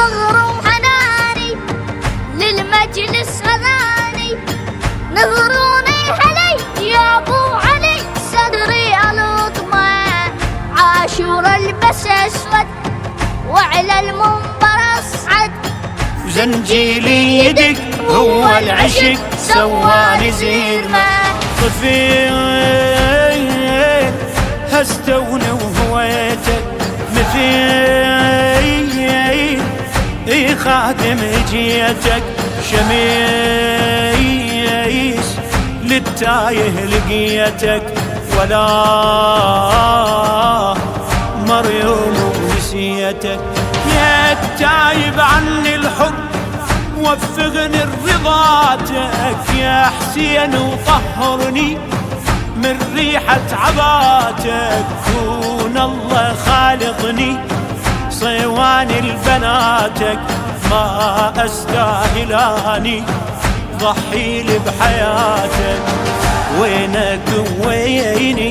صغر وحناني للمجلس هذاني، نظروني علي يا ابو علي صدري الوطمة، عاشور البس اسود وعلى المنبر اصعد، وزنجيلي يدك هو العشق سواني زين ما طفيت هستوني وهويتك مثيل خادم جيتك، شميس للتايه لقيتك ولا مريم ونسيتك، يا التايب عني الحب وفقني رضاتك، يا حسين وطهرني من ريحة عباتك، كون الله خالقني صيواني لبناتك، ما استاهلاني ضحيلي بحياتك، وينك ويني